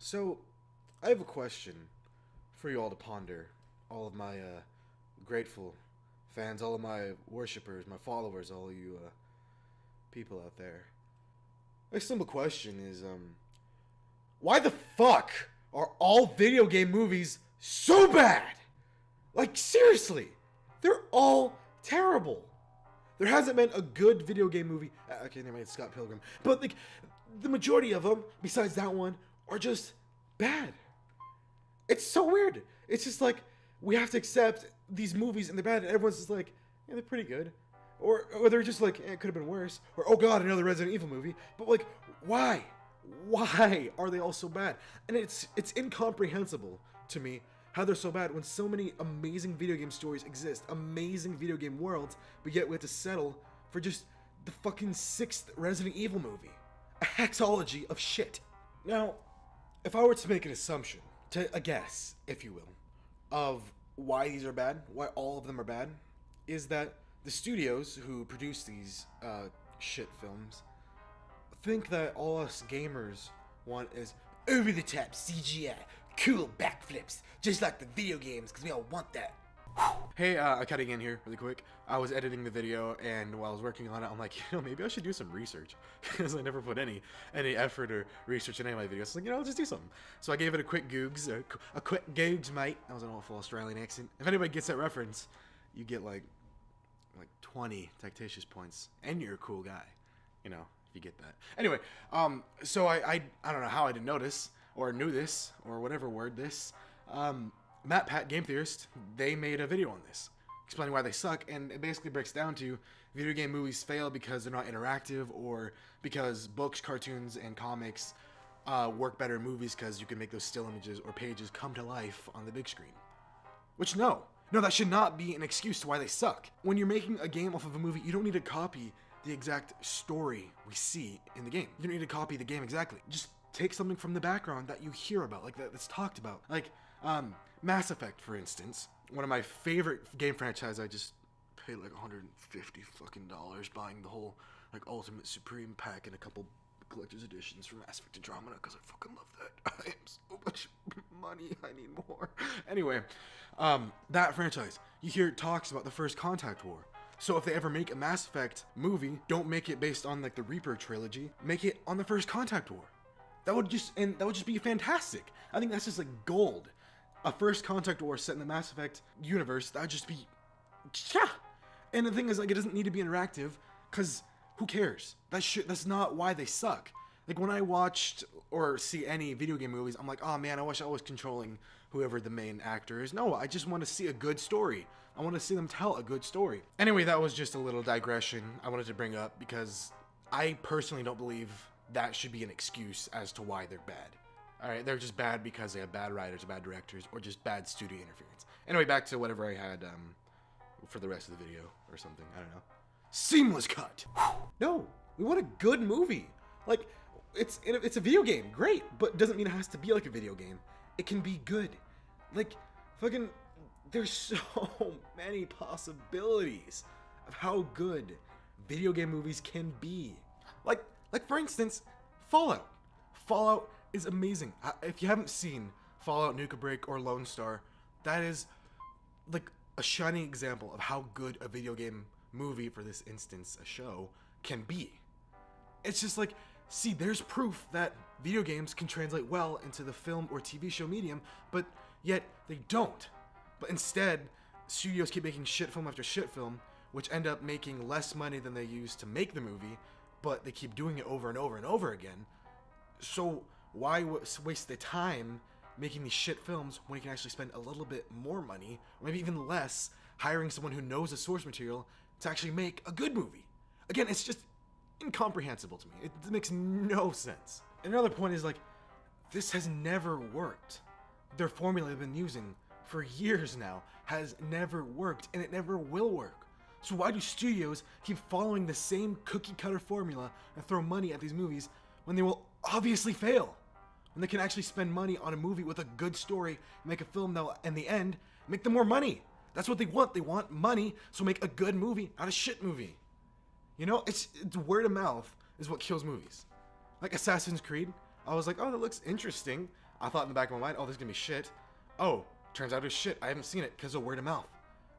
So, I have a question for you all to ponder. All of my grateful fans, all of my worshippers, my followers, all of you people out there. My simple question is, why the fuck are all video game movies so bad? Like, seriously, they're all terrible. There hasn't been a good video game movie. Okay, never mind, it's Scott Pilgrim. But, like, the majority of them, besides that one, are just bad. It's so weird. It's just like, we have to accept these movies and they're bad, and everyone's just like, yeah, they're pretty good. Or they're just like, it could have been worse. Or, oh god, another Resident Evil movie. But, like, why? Why are they all so bad? And it's incomprehensible to me how they're so bad when so many amazing video game stories exist, amazing video game worlds, but yet we have to settle for just the fucking sixth Resident Evil movie. A hexology of shit. Now, if I were to make an assumption, a guess, if you will, of why these are bad, why all of them are bad, is that the studios who produce these shit films think that all us gamers want is over-the-top CGI, cool backflips, just like the video games, because we all want that. Hey, cutting in here really quick. I was editing the video, and while I was working on it, I'm like, maybe I should do some research, because I never put any effort or research in any of my videos. So, I'll just do something. So I gave it a quick googs, a quick googs, mate. That was an awful Australian accent. If anybody gets that reference, you get like 20 Techtatious points, and you're a cool guy, if you get that. Anyway, so I don't know how I didn't notice, or knew this, or whatever word this, Matt Pat, Game Theorist, they made a video on this, explaining why they suck, and it basically breaks down to video game movies fail because they're not interactive, or because books, cartoons, and comics work better in movies because you can make those still images or pages come to life on the big screen. Which, no, that should not be an excuse to why they suck. When you're making a game off of a movie, you don't need to copy the exact story we see in the game. You don't need to copy the game exactly. Just take something from the background that you hear about, like that's talked about. Like, Mass Effect, for instance, one of my favorite game franchises. I just paid like $150 fucking buying the whole like Ultimate Supreme pack and a couple collector's editions for Mass Effect Andromeda because I fucking love that. I have so much money, I need more. Anyway, that franchise, you hear it talks about the First Contact War. So if they ever make a Mass Effect movie, don't make it based on like the Reaper trilogy, make it on the First Contact War. That would just be fantastic. I think that's just like gold. A First Contact War set in the Mass Effect universe, that would just be, yeah. And the thing is, like, it doesn't need to be interactive, because who cares? That's not why they suck. Like, when I watched or see any video game movies, I'm like, oh man, I wish I was controlling whoever the main actor is. No, I just want to see a good story. I want to see them tell a good story. Anyway, that was just a little digression I wanted to bring up, because I personally don't believe that should be an excuse as to why they're bad. Alright, they're just bad because they have bad writers, bad directors, or just bad studio interference. Anyway, back to whatever I had for the rest of the video, or something, I don't know. Seamless cut! No, we want a good movie. Like, it's a video game, great, but doesn't mean it has to be like a video game. It can be good. Like, fucking, there's so many possibilities of how good video game movies can be. Like for instance, Fallout. Fallout is amazing. If you haven't seen Fallout, Nuka Break, or Lone Star, that is like a shining example of how good a video game movie, for this instance, a show, can be. It's just like, see, there's proof that video games can translate well into the film or TV show medium, but yet they don't. But instead, studios keep making shit film after shit film, which end up making less money than they used to make the movie, but they keep doing it over and over and over again. So why waste the time making these shit films when you can actually spend a little bit more money, or maybe even less, hiring someone who knows the source material to actually make a good movie? Again, it's just incomprehensible to me. It makes no sense. And another point is, like, this has never worked. Their formula they've been using for years now has never worked, and it never will work. So why do studios keep following the same cookie cutter formula and throw money at these movies when they will obviously fail? When they can actually spend money on a movie with a good story and make a film that will, in the end, make them more money. That's what they want. They want money, so make a good movie out of shit movie. It's word of mouth is what kills movies. Like Assassin's Creed, I was like, oh, that looks interesting. I thought in the back of my mind, oh, this is gonna be shit. Oh, turns out it's shit. I haven't seen it because of word of mouth.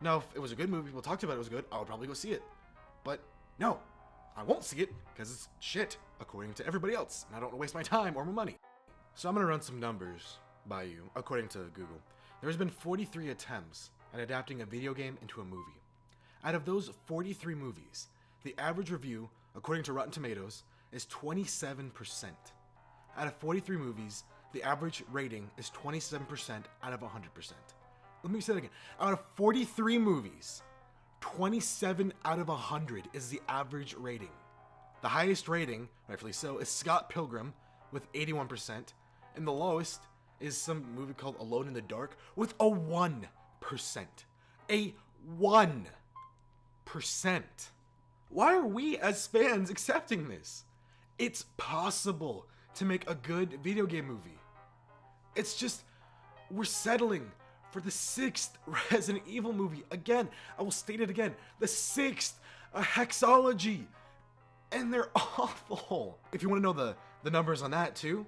Now, if it was a good movie, people talked about it was good, I would probably go see it. But no, I won't see it because it's shit, according to everybody else, and I don't want to waste my time or my money. So I'm gonna run some numbers by you, according to Google. There's been 43 attempts at adapting a video game into a movie. Out of those 43 movies, the average review, according to Rotten Tomatoes, is 27%. Out of 43 movies, the average rating is 27% out of 100%. Let me say that again. Out of 43 movies, 27 out of 100 is the average rating. The highest rating, rightfully so, is Scott Pilgrim with 81%, and the lowest is some movie called Alone in the Dark with a 1%. A 1%. Why are we as fans accepting this? It's possible to make a good video game movie. It's just, we're settling for the 6th Resident Evil movie. Again, I will state it again, the 6th hexology. And they're awful. If you want to know the numbers on that too,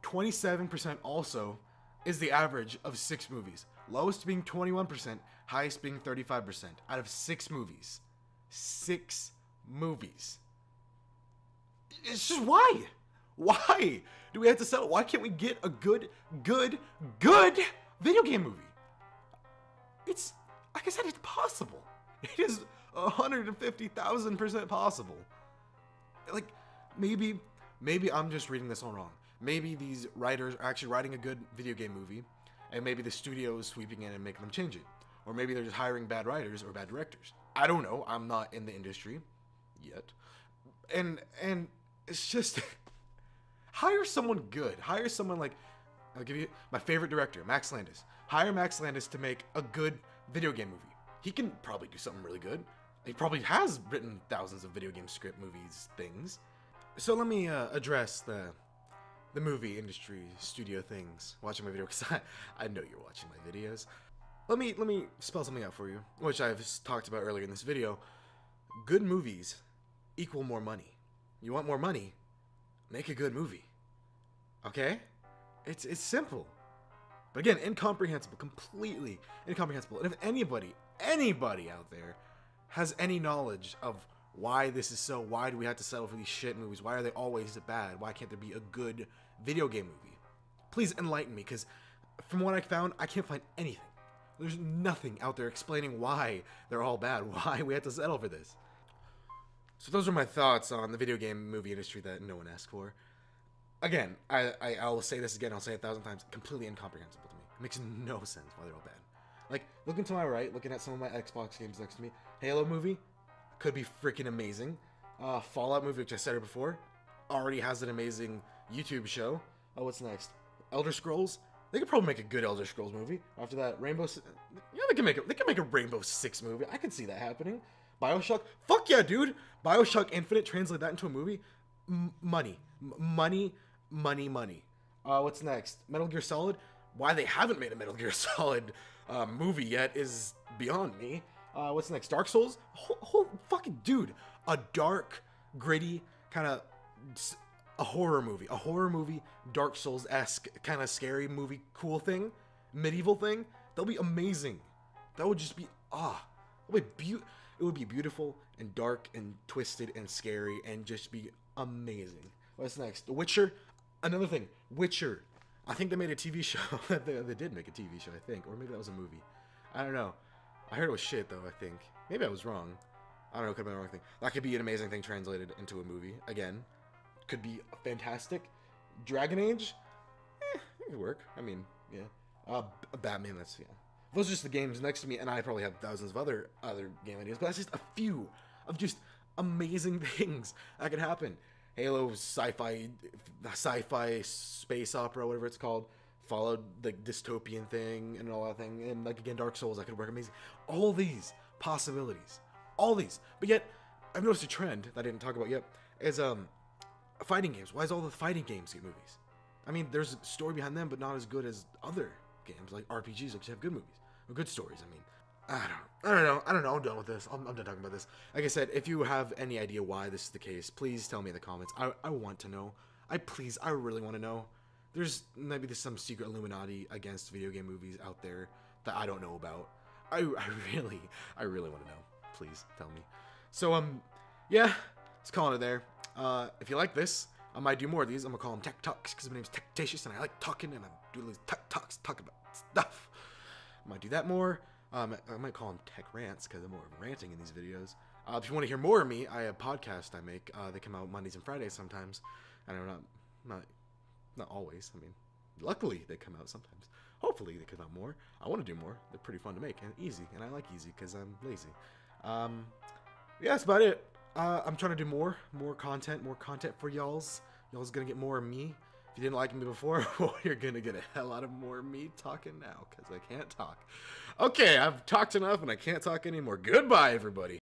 27% also is the average of 6 movies. Lowest being 21%, highest being 35% out of 6 movies. 6 movies. It's just why? Why do we have to settle? Why can't we get a good video game movie? It's, like I said, it's possible. It is 150,000% possible. Like, maybe I'm just reading this all wrong. Maybe these writers are actually writing a good video game movie, and maybe the studio is sweeping in and making them change it. Or maybe they're just hiring bad writers or bad directors. I don't know. I'm not in the industry yet. And it's just hire someone good. Hire someone like, I'll give you my favorite director, Max Landis. Hire Max Landis to make a good video game movie. He can probably do something really good. He probably has written thousands of video game script movies things. So let me address the movie industry studio things. Watching my video, because I know you're watching my videos. Let me spell something out for you, which I've talked about earlier in this video. Good movies equal more money. You want more money? Make a good movie. Okay? It's simple. But again, incomprehensible. Completely incomprehensible. And if anybody out there has any knowledge of why this is so, why do we have to settle for these shit movies? Why are they always bad? Why can't there be a good video game movie? Please enlighten me, because from what I found, I can't find anything. There's nothing out there explaining why they're all bad, why we have to settle for this. So those are my thoughts on the video game movie industry that no one asked for. Again, I'll say this again, I'll say it 1,000 times, completely incomprehensible to me. It makes no sense why they're all bad. Like, looking to my right, looking at some of my Xbox games next to me, Halo movie could be freaking amazing. Fallout movie, which I said it before, already has an amazing YouTube show. Oh, what's next? Elder Scrolls. They could probably make a good Elder Scrolls movie. After that, Rainbow. Yeah, they can make a Rainbow Six movie. I could see that happening. BioShock. Fuck yeah, dude. BioShock Infinite. Translate that into a movie. Money. What's next? Metal Gear Solid. Why they haven't made a Metal Gear Solid movie yet is beyond me. What's next? Dark Souls. Whole fucking dude. A dark, gritty kind of a horror movie, Dark Souls-esque kind of scary movie, cool thing, medieval thing. That'll be amazing. That would just be it would be beautiful and dark and twisted and scary and just be amazing. What's next? The Witcher. Another thing, Witcher. I think they made a TV show. They did make a TV show, I think, or maybe that was a movie. I don't know. I heard it was shit though. I think maybe I was wrong. I don't know. Could have been the wrong thing. That could be an amazing thing translated into a movie. Again, could be fantastic. Dragon Age. It could work. I mean, yeah. Batman. That's Those are just the games next to me, and I probably have thousands of other game ideas, but that's just a few of just amazing things that could happen. Halo, sci-fi space opera, whatever it's called, followed the dystopian thing and all that thing, and like again, Dark Souls, that could work amazing. All these possibilities, but yet I've noticed a trend that I didn't talk about yet is fighting games. Why does all the fighting games get movies? I mean, there's a story behind them, but not as good as other games like RPGs, which have good movies or good stories. I mean, I don't know. I'm done with this. I'm done talking about this. Like I said, if you have any idea why this is the case, please tell me in the comments. I want to know. I really want to know. there's some secret Illuminati against video game movies out there that I don't know about. I really want to know. Please tell me. So yeah, let's call it there. If you like this, I might do more of these. I'm gonna call them Tech Talks because my name's Techtatious and I like talking and I do these Tech Talks, talk about stuff. I might do that more. I might call them Tech Rants because I'm more ranting in these videos. If you want to hear more of me, I have podcasts I make. They come out Mondays and Fridays sometimes. I know not always. I mean, luckily they come out sometimes. Hopefully they come out more. I want to do more. They're pretty fun to make and easy, and I like easy because I'm lazy. Yeah, that's about it. I'm trying to do more content for y'all's. Y'all's gonna get more of me. If you didn't like me before, well, you're gonna get a hell lot of more of me talking now because I can't talk. Okay, I've talked enough and I can't talk anymore. Goodbye, everybody.